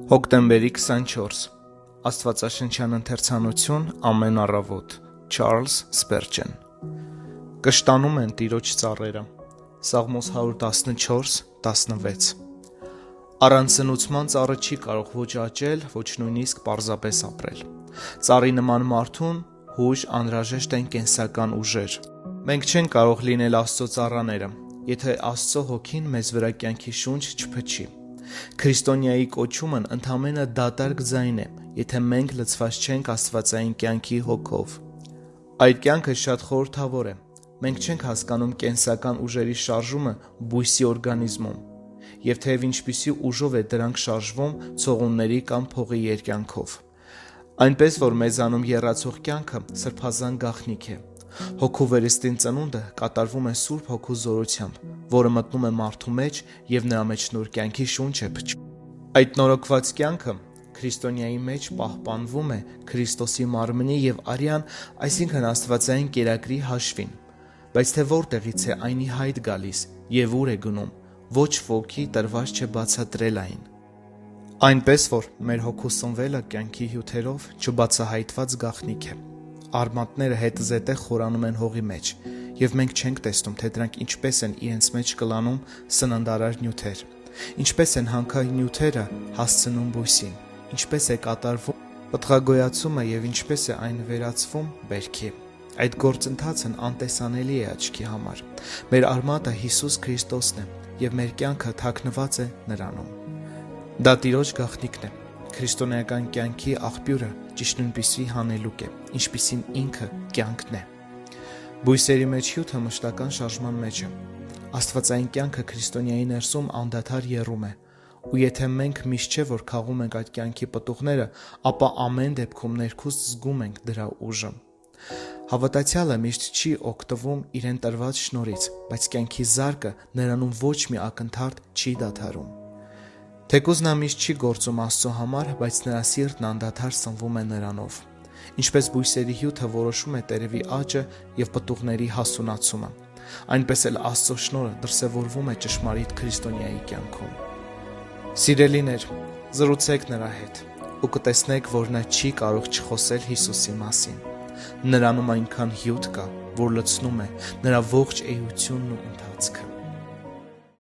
Հոկտեմբերի 24 Աստվածաշնչյան ընթերցանություն ամեն առավոտ Չարլզ Սպերջեն Կշտանում են Տիրոջ ծառերը Սաղմոս 114:16 Առանց սնուցման ծառը չի կարող ոչ աճել, ոչ նույնիսկ պարզապես ապրել։ Ծառի նման մարդուն հույժ անհրաժեշտ են կենսական ուժեր։ Մենք չենք կարող լինել Աստծո ծառաները, եթե Աստծո հոգին մեզ վրա կյանքի շունչ չփչի։ Քրիստոնյայի կոչումն ընդամենը դատարկ ձայն է, եթե մենք լցված չենք աստվածային կյանքի հոգով։ Այդ կյանքը շատ խորհրդավոր է։ Մենք չենք հասկանում կենսական ուժերի շարժումը բույսի օրգանիզմում, եւ թեև ինչպիսի ուժով է դրանք շարժվում ցողունների կամ փողի երկայնքով։ Այնպես որ մեզանում եռացող կյանքը սրբազան գաղտնիք է։ Հոգու վերստին ծնունդը կատարվում է Սուրբ Հոգու զորությամբ, որը մտնում է մարդու մեջ եւ նրա մեջ նոր կյանքի շունչ է փչում։ Այդ նորոգված կյանքը քրիստոնյայի մեջ պահպանվում է Քրիստոսի մարմնի եւ արյան, այսինքն աստվածային կերակրի հաշվին։ Բայց թե որտեղից է այն ի հայտ գալիս եւ ուր է գնում, ոչ ոքի տրված չէ բացատրել այն։ Այնպես որ մեր հոգու սնվելը կյանքի հյութերով չբացահայտված գաղտնիք է։ Արմատները հետզետե խորանում են հողի մեջ, եւ մենք չենք տեսնում, թե դրանք ինչպես են իրենց մեջ կլանում սննդարար նյութեր, ինչպես են հանքային նյութերը հասցնում բույսին, ինչպես է կատարվում պտղագոյացումը եւ ինչպես է այն վերածվում բերքի։ Այդ գործընթացն անտեսանելի է աչքի համար։ Մեր արմատը Հիսուս Քրիստոսն է եւ մեր կյանքը թաքնված է նրանում։ Դա Տիրոջ գաղտնիքն է։ Քրիստոնեական կյանքի աղբյուրը ճիշտ նույնպիսի հանելուկ է, ինչպիսին ինքը կյանքն է։ Բույսերի մեջ հյութը մշտական շարժման մեջ է։ Աստվածային կյանքը քրիստոնյայի ներսում անդադար եռում է, ու եթե մենք միշտ չէ որ քաղում ենք այդ կյանքի պտուղները, ապա ամեն դեպքում ներքուստ զգում ենք դրա ուժը։ Հավատացյալը միշտ չի օգտվում իրեն տրված շնորհից, բայց կյանքի զարկը նրանում ոչ մի ակնթարթ չի դադարում։ Թեկուզ նա միշտ չի գործում Աստծո համար, բայց նրա սիրտն անդադար սնվում է նրանով։ Ինչպես բույսերի հյութը որոշում է տերևի աճը եւ պտուղների հասունացումը, այնպես էլ Աստծո շնորհը դրսևորվում է ճշմարիտ քրիստոնյայի կյանքում։ Սիրելիներ, զրուցեք նրա հետ ու կտեսնեք, որ նա չի կարող չխոսել Հիսուսի մասին։ Նրանում այնքան հյութ կա, որ լցնում է նրա ողջ էությունն ու ընթացքը։